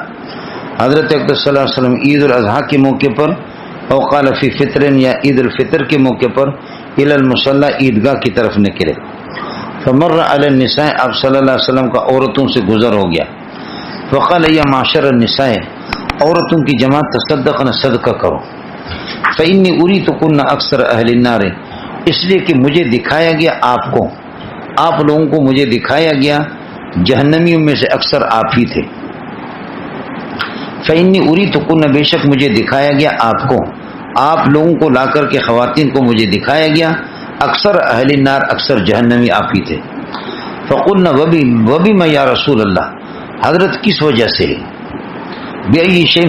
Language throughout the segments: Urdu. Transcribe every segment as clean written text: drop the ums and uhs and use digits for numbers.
حضرت اقدس صلی اللہ علیہ وسلم عید الاضحیٰ کے موقع پر اوقال فی فطر یا عید الفطر کے موقع پر الی المصلی عیدگاہ کی طرف نکلے. فمر علی النساء، آپ صلی اللہ علیہ وسلم کا عورتوں سے گزر ہو گیا. فقال یا معاشر النساء، عورتوں کی جماعت، تصدقن، صدقہ کرو. فانی اریتکن اکثر اہل النار، اس لیے کہ مجھے دکھایا گیا آپ لوگوں کو مجھے دکھایا گیا جہنمیوں میں سے اکثر آپ ہی تھے. فإنی اریتکن، بے شک مجھے دکھایا گیا آپ لوگوں کو لا کر کے خواتین کو مجھے دکھایا گیا اکثر اہل النار، اکثر جہنمی آپ ہی تھے. فقلنا وبما یا رسول اللہ، حضرت کس وجہ سے،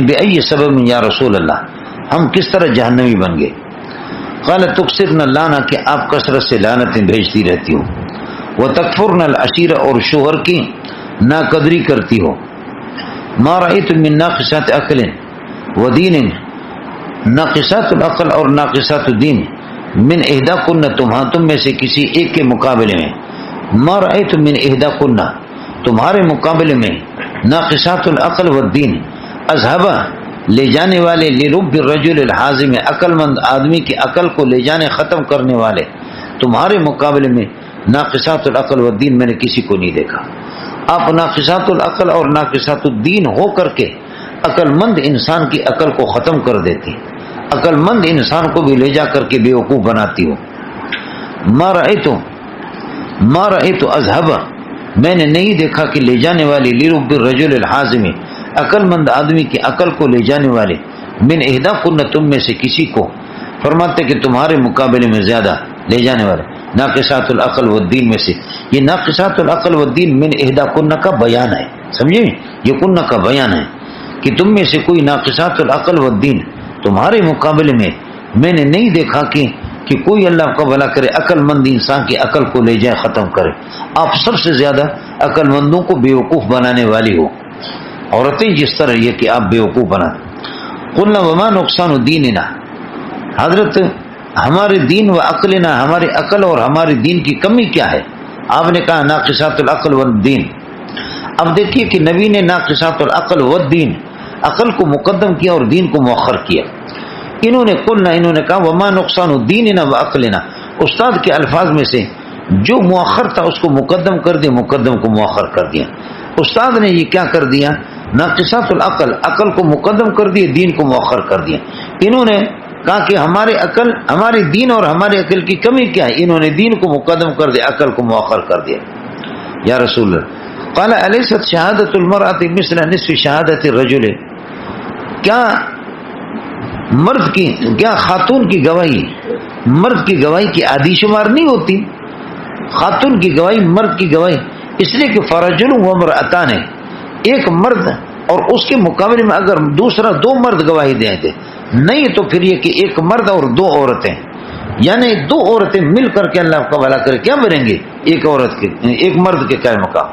بأی سبب یا رسول اللہ، ہم کس طرح جہنمی بن گئے. قال تکثرن اللانا، کہ آپ کثرت سے لعنتیں بھیجتی رہتی ہو. وتکفرن العشیرہ، اور شوہر کی ناقدری کرتی ہو. ما رأیت من ناقصات عقل ودین، ناقصات العقل اور ناقصات الدین، من احداکن، تم میں سے کسی ایک کے مقابلے میں، ما رأیت من احداکن، تمہارے مقابلے میں، ناقصات العقل والدین، اذهبا، لے جانے والے، لرب الرجل الحازم، عقل مند آدمی کی عقل کو لے جانے ختم کرنے والے، تمہارے مقابلے میں ناقصات العقل والدین میں نے کسی کو نہیں دیکھا. آپ ناقصات العقل اور ناقصات الدین ہو کر کے عقل مند انسان کی عقل کو ختم کر دیتی، عقل مند انسان کو بھی لے جا کر کے بے وقوف بناتی ہو. ما رأیت اذهب، میں نے نہیں دیکھا کہ لے جانے والی، لرب الرجل الحازم، عقل مند آدمی کی عقل کو لے جانے والے، من احداکن، تم میں سے کسی کو، فرماتے کہ تمہارے مقابلے میں زیادہ لے جانے والے ناقصات العقل والدین میں سے. یہ ناقصات العقل والدین من احداکن کا بیان ہے، سمجھے، یہ کن کا بیان ہے کہ تم میں سے کوئی ناقصات العقل والدین، تمہارے مقابلے میں میں نے نہیں دیکھا کہ کوئی اللہ کا بھلا کرے عقل مند انسان کی عقل کو لے جائے ختم کرے. آپ سب سے زیادہ عقل مندوں کو بے وقوف بنانے والی ہو، عورتیں جس طرح یہ کہ آپ بے وقوف بنا. قلنا وما نقصان دیننا، حضرت ہمارے دین و عقلنا، ہمارے عقل اور ہمارے دین کی کمی کیا ہے. آپ نے کہا ناقصات العقل والدین. اب دیکھیے کہ نبی نے ناقصات العقل والدین، عقل کو مقدم کیا اور دین کو مؤخر کیا. انہوں نے کہا وما نقصان دیننا و عقلنا، استاد کے الفاظ میں سے جو مؤخر تھا اس کو مقدم کر دیا، مقدم کو مؤخر کر دیا. استاد نے یہ کیا کر دیا، ناقصات العقل، عقل کو مقدم کر دیا، دین کو مؤخر کر دیا. انہوں نے کہا کہ ہمارے دین اور ہمارے عقل کی کمی کیا ہے، انہوں نے دین کو مقدم کر دیا، عقل کو مؤخر کر دیا. یا رسول اللہ، قال الیست شہادت المرأة مثل نصف شہادت الرجل، کیا خاتون کی گواہی مرد کی گواہی کی آدھی شمار نہیں ہوتی. خاتون کی گواہی مرد کی گواہی، اس لیے کہ فرجل و امرأتان، ایک مرد اور اس کے مقابلے میں اگر دوسرا دو مرد گواہی دیں تھے، نہیں تو پھر یہ کہ ایک مرد اور دو عورتیں، یعنی دو عورتیں مل کر کے اللہ کا بھلا کرے کیا بنیں گے، ایک مرد کے قائم مقام.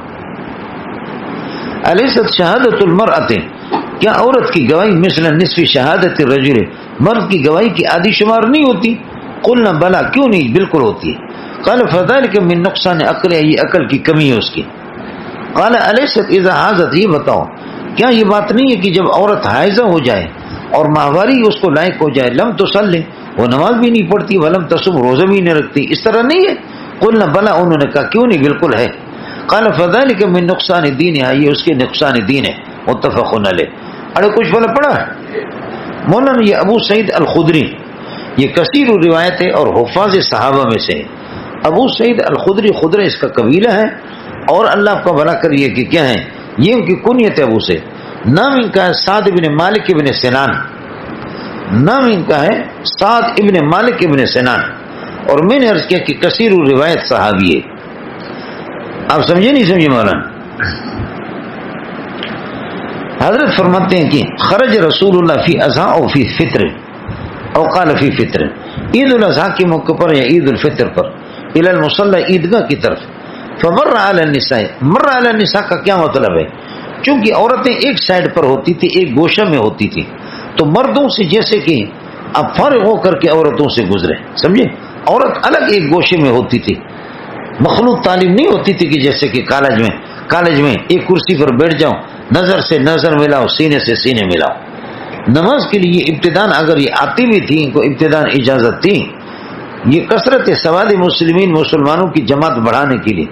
الیست شہادت المرأة، کیا عورت کی گواہی مثل نصف شہادت الرجل، مرد کی گواہی کی آدھی شمار نہیں ہوتی. قلنا بلا، کیوں نہیں، بالکل ہوتی ہے. قال فذلك من نقصان عقل، یہ عقل کی کمی ہے اس کی. قال الیست اذا حاضت، یہ بتاؤ کیا یہ بات نہیں ہے کہ جب عورت حائضہ ہو جائے اور ماہواری اس کو لائق ہو جائے، لم تصلی، وہ نماز بھی نہیں پڑھتی، ولم تصم، روزہ بھی نہیں رکھتی، اس طرح نہیں ہے. قلنا بلا، انہوں نے کہا کیوں نہیں، بالکل ہے. قال فذلك من نقصان دین، یہ اس کے نقصان دین ہے. متفق علیہ. اڑے کچھ بلا پڑا مولانا، یہ ابو سعید الخدری، یہ کثیر روایت ہے اور حفاظ صحابہ میں سے. ابو سعید الخدری، خدرہ اس کا قبیلہ ہے، اور اللہ کا بھلا کریے کہ کیا ہے، یہ ان کی کنیت ہے ابو سے. نام ان کا ہے سعد ابن مالک ابن سنان، نام ان کا ہے سعد ابن مالک ابن سنان. اور میں نے عرض کیا کہ کثیر روایت صحابی ہے. آپ سمجھے نہیں سمجھے مولانا؟ حضرت فرماتے ہیں کہ خرج رسول اللہ فی اضحیٰ او فی فطر، او قال فی فطر، عید الاضحیٰ کے موقع پر یا عید الفطر پر، الی المصلی، عیدگاہ کی طرف. فمر علی النساء، مر علی النساء کا کیا مطلب ہے، چونکہ عورتیں ایک سائڈ پر ہوتی تھی، ایک گوشہ میں ہوتی تھی، تو مردوں سے جیسے کہ اب فارغ ہو کر کے عورتوں سے گزرے، سمجھے، عورت الگ ایک گوشے میں ہوتی تھی. مخلوط تعلیم نہیں ہوتی تھی کہ جیسے کہ کالج میں ایک کرسی پر بیٹھ جاؤں نظر سے نظر ملاؤ، سینے سے سینے ملاؤ. نماز کے لیے ابتداءً اگر یہ آتی بھی تھی، ان کو ابتداءً اجازت تھی، یہ کثرت سواد مسلمین، مسلمانوں کی جماعت بڑھانے کے لیے،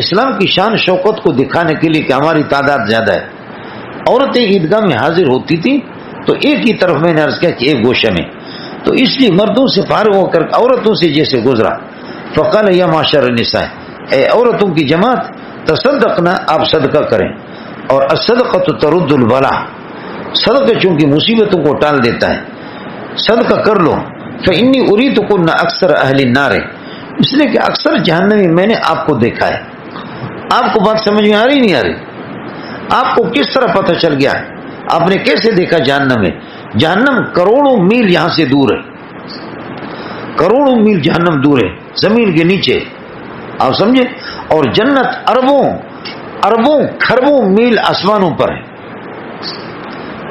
اسلام کی شان شوکت کو دکھانے کے لیے کہ ہماری تعداد زیادہ ہے. عورتیں عیدگاہ میں حاضر ہوتی تھی تو ایک ہی طرف میں نے عرض کیا کہ ایک گوشہ میں، تو اس لیے مردوں سے فارغ ہو کر عورتوں سے جیسے گزرا. فقال یا معاشر النساء، اے عورتوں کی جماعت، تصدقنا، آپ صدقہ کریں. اور الصدقۃ ترد البلاء، صدقہ چونکہ مصیبتوں کو ٹال دیتا ہے، صدقہ کر لو. فإنی اریدکن اکثر اہل النار، اس لیے کہ اکثر جہنمی میں نے آپ کو دیکھا ہے. آپ کو بات سمجھ میں آ رہی نہیں آ رہی؟ آپ کو کس طرح پتہ چل گیا؟ آپ نے کیسے دیکھا جہنم میں؟ جہنم کروڑوں میل یہاں سے دور ہے، کروڑوں میل جہنم دور ہے زمین کے نیچے، آپ سمجھے؟ اور جنت اربوں اربوں کھربوں میل آسمانوں پر ہے.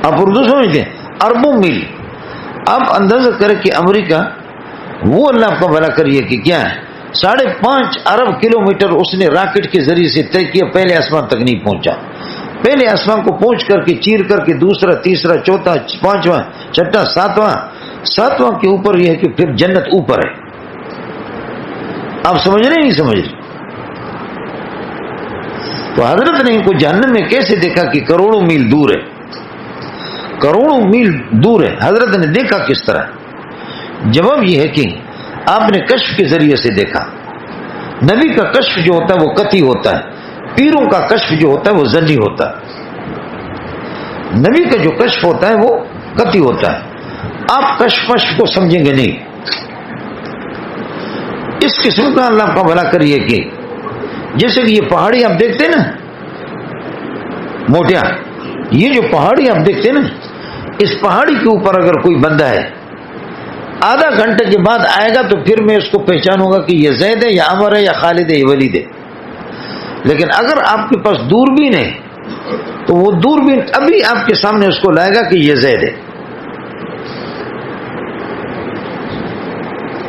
آپ اردو سمجھتے ہیں؟ اربوں میل. آپ اندازہ کریں کہ امریکہ، وہ اللہ آپ کا بھلا کریے کہ کیا ہے، 5.5 ارب کلومیٹر اس نے راکٹ کے ذریعے سے طے کیا، پہلے آسمان تک نہیں پہنچا. پہلے آسمان کو پہنچ کر کے چیر کر کے دوسرا، تیسرا، چوتھا، پانچواں، چھٹا، ساتواں کے اوپر یہ ہے کہ پھر جنت اوپر ہے. آپ سمجھ رہے نہیں سمجھ رہے؟ تو حضرت نے ان کو جہنم میں کیسے دیکھا کہ کروڑوں میل دور ہے، کروڑوں میل دور ہے. حضرت نے دیکھا کس طرح؟ جواب یہ ہے کہ آپ نے کشف کے ذریعے سے دیکھا. نبی کا کشف جو ہوتا ہے وہ قطعی ہوتا ہے، پیروں کا کشف جو ہوتا ہے وہ ظنی ہوتا ہے. نبی کا جو کشف ہوتا ہے وہ قطعی ہوتا ہے. آپ کشف کو سمجھیں گے نہیں. اس قسم کا اللہ کا بھلا کریے کہ جیسے کہ یہ پہاڑی آپ دیکھتے نا موٹیا، یہ جو پہاڑی آپ دیکھتے نا، اس پہاڑی کے اوپر اگر کوئی بندہ ہے، آدھا گھنٹے کے بعد آئے گا تو پھر میں اس کو پہچانوں گا کہ یہ زید ہے یا عمر ہے یا خالد ہے یا ولید ہے. لیکن اگر آپ کے پاس دوربین ہے تو وہ دوربین ابھی آپ کے سامنے اس کو لائے گا کہ یہ زید ہے.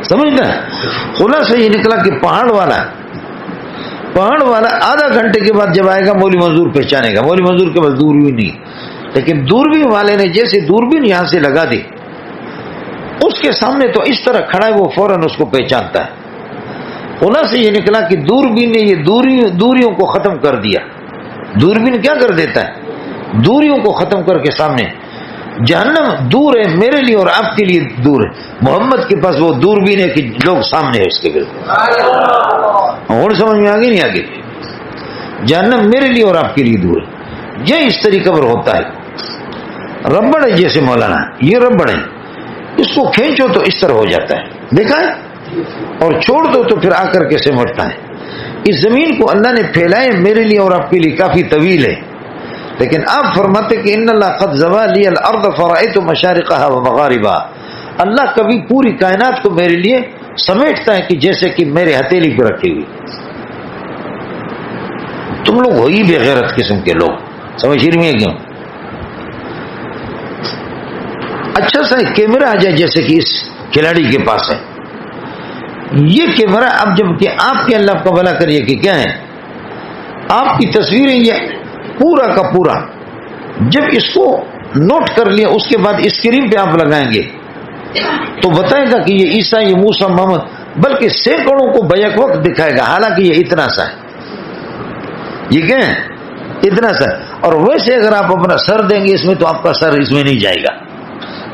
سمجھتا ہے؟ خلاصہ یہ نکلا کہ پہاڑ والا آدھا گھنٹے کے بعد جب آئے گا مولوی منظور پہچانے گا. مولوی منظور کے پاس دوربین نہیں، لیکن دوربین والے نے جیسے دوربین یہاں سے لگا دی، اس کے سامنے تو اس طرح کھڑا ہے، وہ فوراً اس کو پہچانتا ہے. خلاصہ یہ نکلا کہ دوربین نے یہ دوریوں کو ختم کر دیا. دوربین کیا کر دیتا ہے؟ دوریوں کو ختم کر کے سامنے. جہنم دور ہے میرے لیے اور آپ کے لیے دور ہے. محمد کے پاس وہ دوربین ہے کہ لوگ سامنے ہے اس کے. بالکل اور سمجھ میں آگے نہیں آگے؟ جہنم میرے لیے اور آپ کے لیے دور ہے. یہ اس طریقے پر ہوتا ہے. ربڑ ہے جیسے مولانا، یہ ربڑ ہے، اس کو کھینچو تو اس طرح ہو جاتا ہے، دیکھا ہے؟ اور چھوڑ دو تو پھر آ کر کے سمٹتا ہے. اس زمین کو اللہ نے پھیلائے میرے لیے اور آپ کے لیے کافی طویل ہے. لیکن آپ فرماتے کہ ان اللہ قد زوى لي الارض فرأيت مشارقها ومغاربها، اللہ کبھی پوری کائنات کو میرے لیے سمیٹتا ہے کہ جیسے کہ میرے ہتھیلی پہ رکھی ہوئی. تم لوگ ہو ہی بے غیرت قسم کے لوگ، سمجھ رہی ہیں کیوں؟ اچھا سا کیمرہ آ جائے جیسے کہ اس کھلاڑی کے پاس ہے. یہ کیمرہ اب جب کہ آپ کے اللہ کا بھلا کریے کہ کیا ہے، آپ کی تصویریں یہ پورا کا پورا جب اس کو نوٹ کر لیا، اس کے بعد اسکرین پہ آپ لگائیں گے تو بتائے گا کہ یہ عیسیٰ، یہ موسیٰ، محمد، بلکہ سینکڑوں کو بیک وقت دکھائے گا، حالانکہ یہ اتنا سا ہے. یہ کیا ہے؟ اتنا سا. اور ویسے اگر آپ اپنا سر دیں گے اس میں تو آپ کا سر اس میں نہیں جائے گا،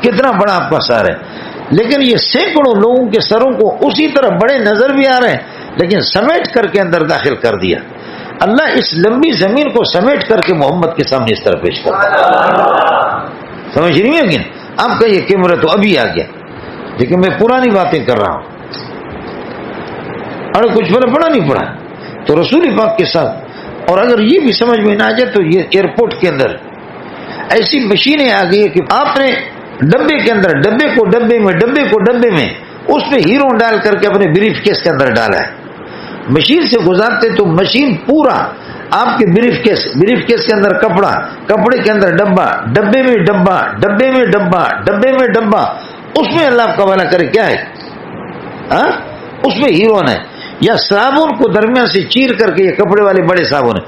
کتنا بڑا آپ کا سر ہے. لیکن یہ سینکڑوں لوگوں کے سروں کو اسی طرح بڑے نظر بھی آ رہے ہیں، لیکن سمیٹ کر کے اندر داخل کر دیا. اللہ اس لمبی زمین کو سمیٹ کر کے محمد کے سامنے اس طرح پیش کرتا ہے. سمجھ رہی ہیں؟ آپ کا یہ کیمرہ تو ابھی آ گیا، لیکن میں پرانی باتیں کر رہا ہوں. اور کچھ میں نے پڑھا نہیں پڑھا تو رسول پاک کے ساتھ. اور اگر یہ بھی سمجھ میں نہ آ جائے تو یہ ایئرپورٹ کے اندر ایسی مشینیں آ گئی کہ آپ نے ڈبے کے اندر ڈبے کو ڈبے میں اس میں ہیرو ڈال کر کے اپنے بریف کیس کے اندر ڈالا ہے. مشین سے گزارتے تو مشین پورا آپ کے بریف کیس کے اندر کپڑا، کپڑے کے اندر ڈبا، ڈبے میں ڈبا، ڈبے میں ڈبا، ڈبے میں ڈبا. اس میں اللہ آپ کا والا کرے کیا ہے؟ اس میں ہیروئن ہے. یا صابن کو درمیان سے چیر کر کے، یہ کپڑے والے بڑے صابن ہیں،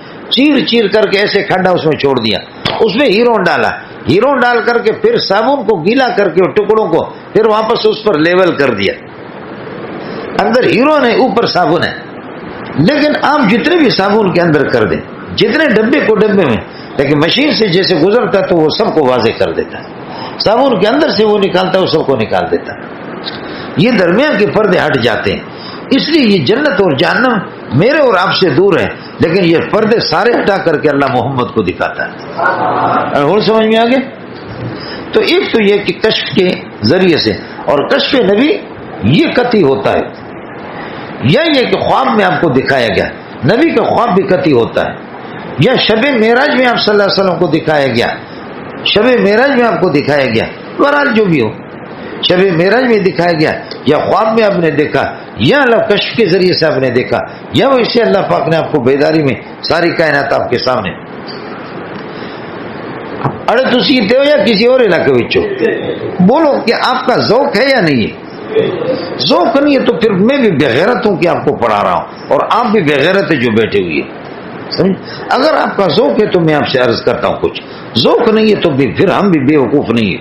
چیر کر کے ایسے کھڈا اس میں چھوڑ دیا، اس میں ہیرون ڈالا، ہیرون ڈال کر کے پھر صابن کو گیلا کر کے ٹکڑوں کو پھر واپس اس پر لیول کر دیا. اندر ہیرون ہے، اوپر صابن ہے. لیکن آپ جتنے بھی صابن کے اندر کر دیں، جتنے ڈبے کو ڈبے میں، لیکن مشین سے جیسے گزرتا ہے تو وہ سب کو واضح کر دیتا ہے. صابن کے اندر سے وہ نکالتا ہے، وہ سب کو نکال دیتا ہے. یہ درمیان کے پردے ہٹ جاتے ہیں. اس لیے یہ جنت اور جہنم میرے اور آپ سے دور ہے، لیکن یہ پردے سارے ہٹا کر کے اللہ محمد کو دکھاتا ہے. اور سمجھ میں آگے؟ تو ایک تو یہ کہ کشف کے ذریعے سے، اور کشف نبی یہ قطعی ہوتا ہے، یا یہ کہ خواب میں آپ کو دکھایا گیا. نبی کا خواب بھی قطعی ہوتا ہے، یا شب معراج میں آپ صلی اللہ علیہ وسلم کو دکھایا گیا، شب معراج میں آپ کو دکھایا گیا. بہرحال جو بھی ہو، شب معراج میں دکھایا گیا، یا خواب میں آپ نے دیکھا، یا اللہ کشف کے ذریعے سے آپ نے دیکھا، یا وہ اسے اللہ پاک نے آپ کو بیداری میں ساری کائنات آپ کے سامنے. اڑے تسی تے ہو یا کسی اور علاقے وچ ہو، بولو کہ آپ کا ذوق ہے یا نہیں ہے. ذوق نہیں ہے تو پھر میں بھی بغیرت ہوں کہ آپ کو پڑھا رہا ہوں، اور آپ بھی بغیرت ہے جو بیٹھے ہوئے. سمجھ؟ اگر آپ کا ذوق ہے تو میں آپ سے عرض کرتا ہوں، کچھ ذوق نہیں ہے تو پھر ہم بھی بے وقوف نہیں ہے.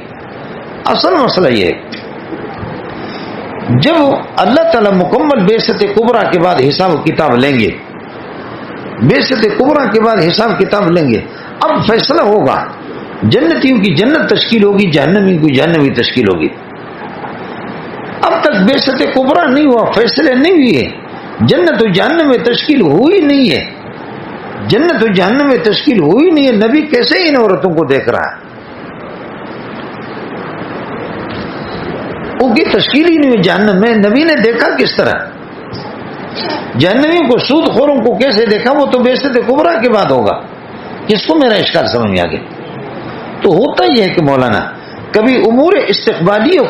اصل مسئلہ یہ ہے، جب اللہ تعالیٰ مکمل بعثت کبریٰ کے بعد حساب کتاب لیں گے، بعثت کبریٰ کے بعد حساب کتاب لیں گے، اب فیصلہ ہوگا. جنتیوں کی جنت تشکیل ہوگی، جہنمیوں کی جہنمی تشکیل ہوگی. اب تک بعثت کبریٰ نہیں ہوا، فیصلے نہیں ہوئے، جنت و جہنم میں تشکیل ہوئی نہیں ہے، جنت و جہنم میں تشکیل ہوئی نہیں ہے. نبی کیسے ان عورتوں کو دیکھ رہا ہے؟ ان کی تشکیل ہی نہیں ہوئی جہنم میں. نبی نے دیکھا کس طرح؟ جہنمیوں کو، سود خوروں کو کیسے دیکھا؟ وہ تو بعثت کبریٰ کے بعد ہوگا. کس کو میرا اشکال سمجھ میں آ گیا؟ تو ہوتا یہ ہے کہ مولانا کبھی امور استقبالیہ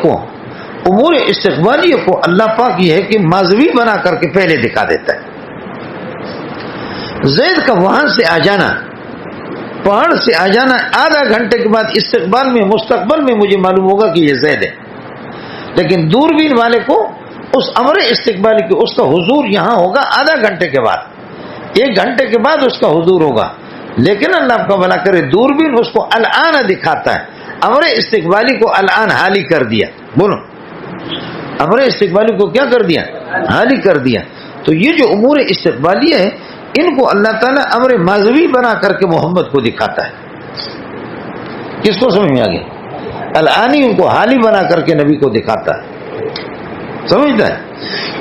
کو اللہ پاک یہ ہے کہ ماضوی بنا کر کے پہلے دکھا دیتا ہے. زید کا وہاں سے آ جانا، پہاڑ سے آ جانا، آدھا گھنٹے کے بعد استقبال میں، مستقبل میں مجھے معلوم ہوگا کہ یہ زید ہے. لیکن دوربین والے کو اس امر استقبالی کے اس کا حضور یہاں ہوگا آدھا گھنٹے کے بعد، 1 گھنٹے کے بعد اس کا حضور ہوگا. لیکن اللہ کا بھلا کرے دوربین اس کو الآن دکھاتا ہے. امر استقبالی کو الآن حالی کر دیا. بولو، امر استقبالی کو کیا کر دیا؟ حالی کر دیا. تو یہ جو امور استقبالیہ ہے، ان کو اللہ تعالیٰ امر ماضوی بنا کر کے محمد کو دکھاتا ہے. کس کو سمجھ میں آ گیا؟ الآنی ان کو حالی بنا کر کے نبی کو دکھاتا ہے. سمجھتا ہے؟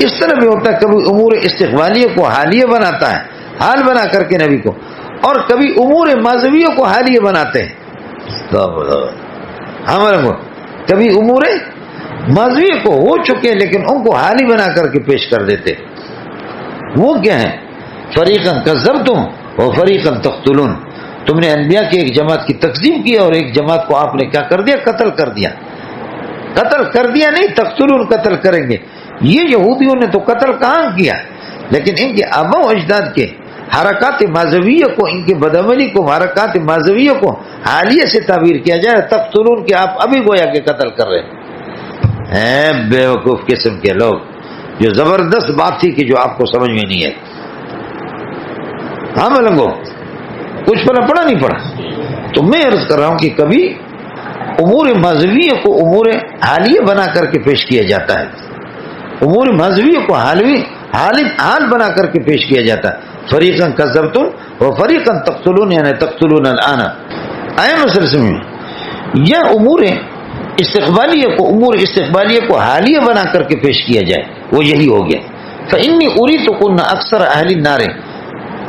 اس طرح بھی ہوتا ہے، کبھی امور استقبالیہ کو حالیہ بناتا ہے، حال بنا کر کے نبی کو، اور کبھی امور ماضویہ کو حالیہ بناتے ہیں. ہمارے کو کبھی امور ماضویہ کو ہو چکے لیکن ان کو حالی بنا کر کے پیش کر دیتے. وہ کیا ہے؟ فریقاً کذبتم و فریقاً تقتلون. تم نے انبیاء کی ایک جماعت کی تکذیب کیا اور ایک جماعت کو آپ نے کیا کر دیا؟ قتل کر دیا. قتل کر دیا نہیں، تقتلون قتل کریں گے. یہ یہودیوں نے تو قتل کہاں کیا، لیکن ان کے آبا و اجداد کے حرکات ماضویہ کو، ان کے بدعملی کو، حرکات ماضویہ کو حالیہ سے تعبیر کیا جائے. تقتلون کے آپ ابھی گویا کہ قتل کر رہے ہیں. بے وقوف قسم کے لوگ، جو زبردست بات تھی کہ جو آپ کو سمجھ میں نہیں ہے. ہاں ملنگو، کچھ پڑھا نہیں پڑھا. تو میں عرض کر رہا ہوں کہ کبھی امور ماضویہ کو امور حالیہ بنا کر کے پیش کیا جاتا ہے، امور ماضویہ کو حال بنا کر کے پیش کیا جاتا ہے. فریقاً کذبتم و فریقاً تقتلون، یعنی تقتلون الآن. آئے مسئلے میں یا امور استقبالیہ کو حالیہ بنا کر کے پیش کیا جائے، وہ یہی ہو گیا. فإنی أُرِيتُكُنَّ أَكْثَرَ أَهْلِ النَّارِ.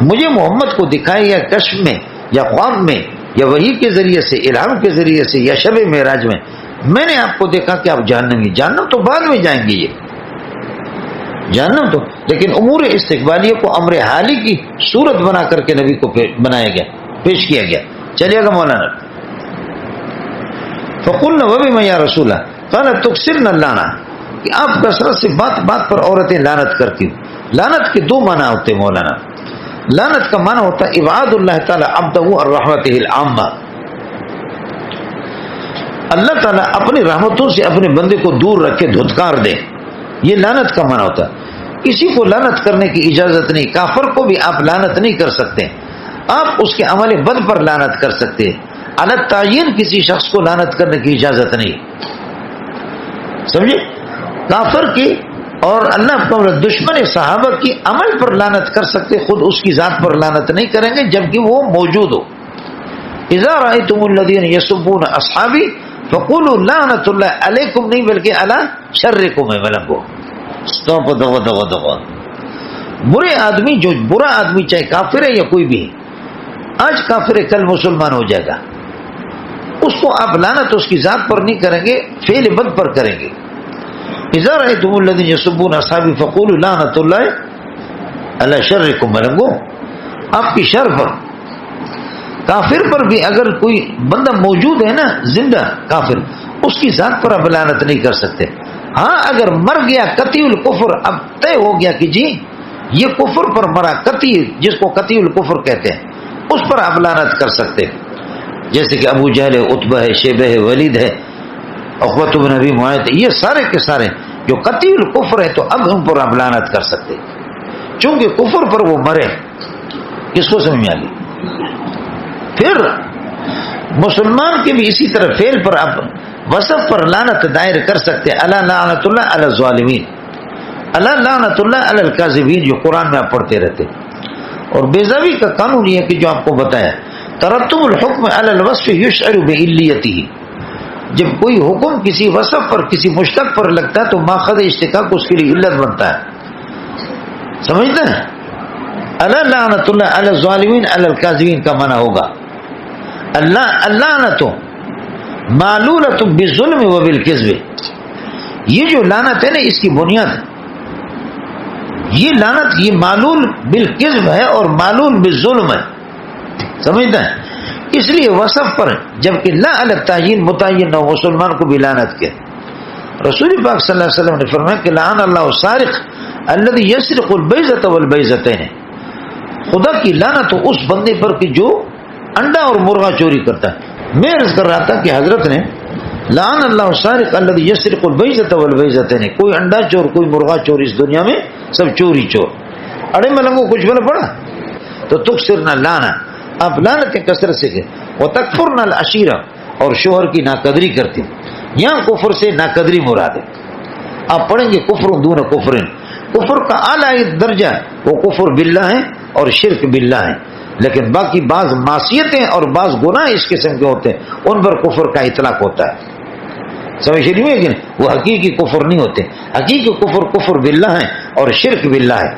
مجھے محمد کو دکھایا یا کشف میں یا خواب میں یا وحی کے ذریعے سے، الہام کے ذریعے سے، یا شب معراج میں نے آپ کو دیکھا کہ آپ جہنم تو بعد میں جائیں گے، یہ جہنم تو، لیکن امور استقبالیہ کو امر حالی کی صورت بنا کر کے نبی کو بنایا گیا، پیش کیا گیا. چلیے گا مولانا. فقلنا وبما یا رسول اللہ قال تکثرن اللعنہ، کہ آپ کثرت سے بات پر عورتیں لعنت کرتی ہوں. لعنت کے 2 معنی ہوتے ہیں مولانا. لعنت کا معنی ہوتا ہے ابعاد اللہ تعالی عبدہ الرحمتہ العامہ، اللہ تعالیٰ اپنی رحمتوں سے اپنے بندے کو دور رکھ کے دھتکار دے. یہ لعنت کا معنی ہوتا ہے. کسی کو لعنت کرنے کی اجازت نہیں. کافر کو بھی آپ لعنت نہیں کر سکتے. آپ اس کے عمل بد پر لعنت کر سکتے ہیں، علی تعین کسی شخص کو لعنت کرنے کی اجازت نہیں. سمجھے؟ کافر کی اور اللہ کا دشمن صحابہ کی عمل پر لعنت کر سکتے، خود اس کی ذات پر لعنت نہیں کریں گے جبکہ وہ موجود ہو. اذا رأيتم الذين يسبون اصحابي فقولوا لعنت اللہ علیکم، نہیں بلکہ علی شرکم ہے. ملنگو برے آدمی، جو برا آدمی چاہے کافر ہے یا کوئی بھی، آج کافر ہے کل مسلمان ہو جائے گا، اس کو آپ لعنت اس کی ذات پر نہیں کریں گے، فعل بد پر کریں گے. اذا رأيتم الذين يسبون اصحابي فقولوا لعنت اللہ علی شرکم. ملنگو آپ کی شر پر، کافر پر بھی اگر کوئی بندہ موجود ہے نا زندہ کافر، اس کی ذات پر اب لعنت نہیں کر سکتے. ہاں اگر مر گیا قطعی الکفر، اب طے ہو گیا کہ جی یہ کفر پر مرا، قطعی جس کو قطعی الکفر کہتے ہیں، اس پر اب لعنت کر سکتے. جیسے کہ ابو جہل ہے، عتبہ ہے، شیبہ ہے، ولید ہے، عقبہ بن ابی معیط، یہ سارے کے سارے جو قطعی الکفر ہے تو اب ان پر اب لعنت کر سکتے چونکہ کفر پر وہ مرے. کس کو سمجھ میں آ گئی؟ پھر مسلمان کے بھی اسی طرح فعل پر آپ وصف پر لعنت دائر کر سکتے. الا لعنت اللہ علی الظالمین، الا لعنت اللہ علی الکاذبین، جو قرآن میں آپ پڑھتے رہتے. اور بیضاوی کا قانون یہ کہ جو آپ کو بتایا، ترتب الحکم علی الوصف یشعر بعلیتہ، جب کوئی حکم کسی وصف پر کسی مشتق پر لگتا ہے تو ماخذ اشتقاق اس کے لیے علت بنتا ہے. سمجھتے ہیں؟ الا لعنت اللہ علی الظالمین علی الکاذبین کا معنی ہوگا اللعنت معلولۃ بالظلم و بالکذب. یہ جو لعنت ہے نا، اس کی بنیاد یہ لعنت یہ معلول بالکذب ہے اور معلول بالظلم ہے. سمجھتے ہیں؟ اس لیے وصف پر جبکہ لا علی التعیین متعین نہ، مسلمان کو بھی لعنت کے. رسول پاک صلی اللہ علیہ وسلم نے فرمایا کہ لعن اللہ السارق الذی یسرق البیضۃ والبیضتین، خدا کی لعنت ہو اس بندے پر کہ جو انڈا اور مرغا چوری کرتا ہے. میں عرض کر رہا تھا کہ حضرت نے لعن اللہ السارق الذی یسرق البیضۃ والبیضتین، کوئی انڈا چور کوئی مرغا چور، اس دنیا میں سب چوری چور. اڑے ملنگو کچھ بلا پڑا تو تکسرنا لانا، آپ لعنت کثرت سے کہ وتکفرنا العشیرہ، اور شوہر کی ناقدری کرتے. یہاں کفر سے ناقدری مراد ہے. آپ پڑھیں گے کفر دون کفر، کفر کا اعلیٰ درجہ وہ کفر باللہ ہے اور شرک باللہ ہے، لیکن باقی بعض معصیتیں اور بعض گناہ اس قسم کے ہوتے ہیں ان پر کفر کا اطلاق ہوتا ہے. سمجھ رہی ہے کہ وہ حقیقی کفر نہیں ہوتے. حقیقی کفر کفر باللہ ہے اور شرک باللہ ہے.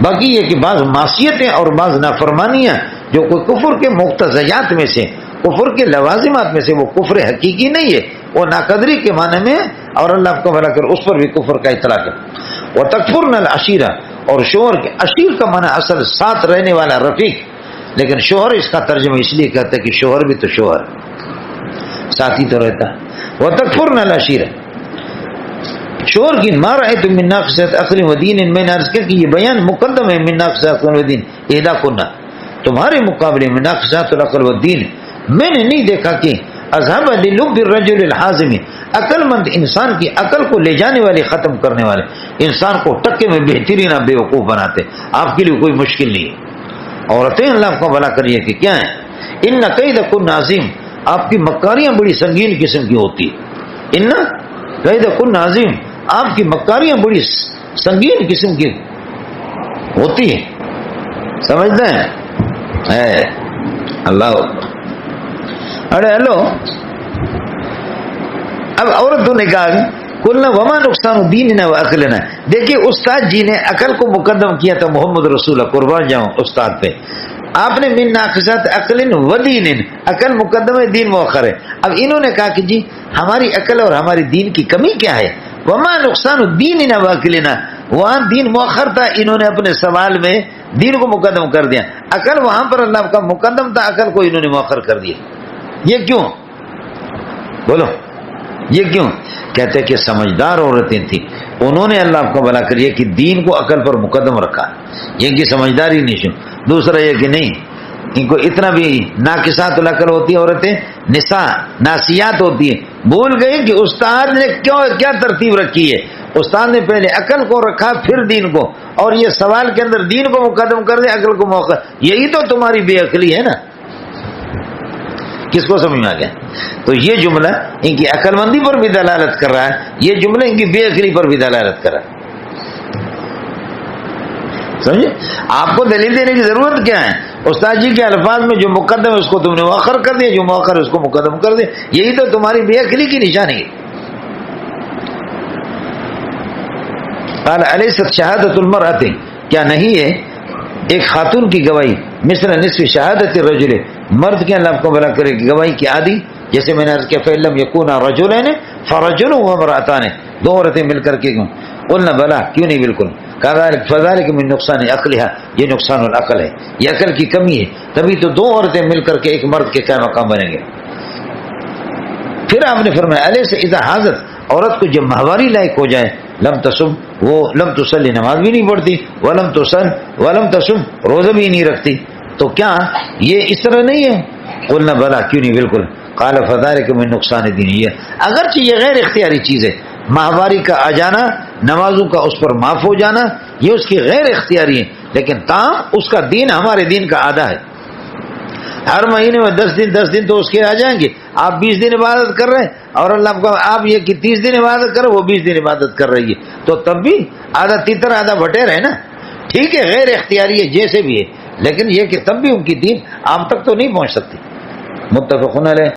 باقی یہ کہ بعض معصیتیں اور بعض نافرمانیاں جو کوئی کفر کے مقتضیات میں سے، کفر کے لوازمات میں سے، وہ کفر حقیقی نہیں ہے، وہ ناقدری کے معنی میں، اور اللہ کو بھلا کر اس پر بھی کفر کا اطلاق ہے. وتکفرنا العشیرہ، اور شوہر کے عشیر کا معنی اصل ساتھ رہنے والا رفیق، لیکن شوہر اس کا ترجمہ اس لیے کہتا ہے کہ شوہر بھی تو شوہر ساتھی تو رہتا ہے. وتکفرنا العشیرہ، شوہر کی ما رأیت من ناقصۃ عقل و دین، میں نے عرض کیا کہ یہ بیان مقدم ہے من ناقصۃ عقل و دین اہدا کنہ، تمہارے مقابلے میں ناقصات العقل و دین میں نے نہیں دیکھا کہ اذهب للب الرجل الحازم، عقل مند انسان کی عقل کو لے جانے والے، ختم کرنے والے، انسان کو ٹکے میں بہترین بے وقوف بناتے. آپ کے لیے کوئی مشکل نہیں ہے. عورتیں اللہ کو بھلا کریے کہ کیا ہیں، ان کیدکن عظیم، آپ کی مکاریاں بڑی سنگین قسم کی ہوتی. ان کیدکن عظیم، آپ کی مکاریاں بڑی سنگین قسم کی ہوتی ہیں. سمجھتے ہیں؟ اللہ ارے ہلو. اب عورتوں نے کہا کلنا وما نقصان دیننا و عقلنا. دیکھیے استاد جی نے عقل کو مقدم کیا تھا محمد رسول، قربان جاؤں استاد پہ. آپ نے من ناقصات عقل و دین، عقل مقدم ہے دین مؤخر ہے. اب انہوں نے کہا کہ جی ہماری عقل اور ہماری دین کی کمی کیا ہے، وما نقصان دیننا و عقلنا، وہاں دین مؤخر تھا، انہوں نے اپنے سوال میں دین کو مقدم کر دیا. عقل وہاں پر اللہ کا مقدم تھا، عقل کو انہوں نے مؤخر کر دیا. یہ کیوں؟ بولو یہ کیوں؟ کہتے کہ سمجھدار عورتیں تھیں، انہوں نے اللہ کو بھلا کریے کہ دین کو عقل پر مقدم رکھا. یہ کی سمجھداری نہیں شو. دوسرا یہ کہ نہیں، ان کو اتنا بھی ناقصات العقل ہوتی ہے عورتیں، نساء ناسیات ہوتی ہیں. بھول گئی کہ استاد نے کیا ترتیب رکھی ہے. استاد نے پہلے عقل کو رکھا پھر دین کو، اور یہ سوال کے اندر دین کو مقدم کر دیں، عقل کو موقع. یہی تو تمہاری بے عقلی ہے نا. کس کو سمجھ میں آ گیا؟ تو یہ جملہ ان کی عقل مندی پر بھی دلالت کر رہا ہے، یہ جملہ ان کی بے عقلی پر بھی دلالت کر رہا ہے. سمجھے؟ آپ کو دلیل دینے کی ضرورت کیا ہے؟ استاد جی کے الفاظ میں جو مقدم ہے اس کو تم نے مؤخر کر دیا، جو مؤخر ہے اس کو مقدم کر دیا، یہی تو تمہاری بے عقلی کی نشانی ہے. قال الیست شہادت المرأۃ، کیا نہیں ہے ایک خاتون کی گواہی مثل نصف شہادت الرجل، مرد کے اللہ کو بلا کرے گواہی کی آدھی، جیسے میں نے عرض کیا فَإِن يَكُونَا رَجُلَيْنِ فَرَجُلٌ وَامْرَأَتَانِ، دو عورتیں مل کر کے قلنا بلا، کیوں نہیں بالکل، فَذَلِكَ مِن نقصان عقلها، یہ نقصان العقل ہے، یہ عقل کی کمی ہے، تبھی تو دو عورتیں مل کر کے ایک مرد کے کیا مقام بنیں گے. پھر آپ نے فرمایا الیس اذا حاضت، عورت کو جب ماہواری لائق ہو جائے، لم تصم، وہ لم تصلی، نماز بھی نہیں پڑھتی، ولم تصل ولم تصم، روزہ بھی نہیں رکھتی، تو کیا یہ اس طرح نہیں ہے؟ قلنا بلا، کیوں نہیں بالکل. قال فذلك من نقصان دینیہ، اگرچہ یہ غیر اختیاری چیز ہے، ماہواری کا آ جانا، نمازوں کا اس پر معاف ہو جانا، یہ اس کی غیر اختیاری ہے، لیکن تاہم اس کا دین ہمارے دین کا آدھا ہے. ہر مہینے میں 10 دن تو اس کے آ جائیں گے. آپ 20 دن عبادت کر رہے ہیں اور اللہ کو آپ یہ کہ 30 دن عبادت کر رہے، وہ 20 دن عبادت کر رہی ہے، تو تب بھی آدھا تیتر آدھا بٹیر ہے نا. ٹھیک ہے غیر اختیاری ہے جیسے بھی ہے، لیکن یہ کہ تب بھی ان کی دین آپ تک تو نہیں پہنچ سکتی. متفقون علیہ.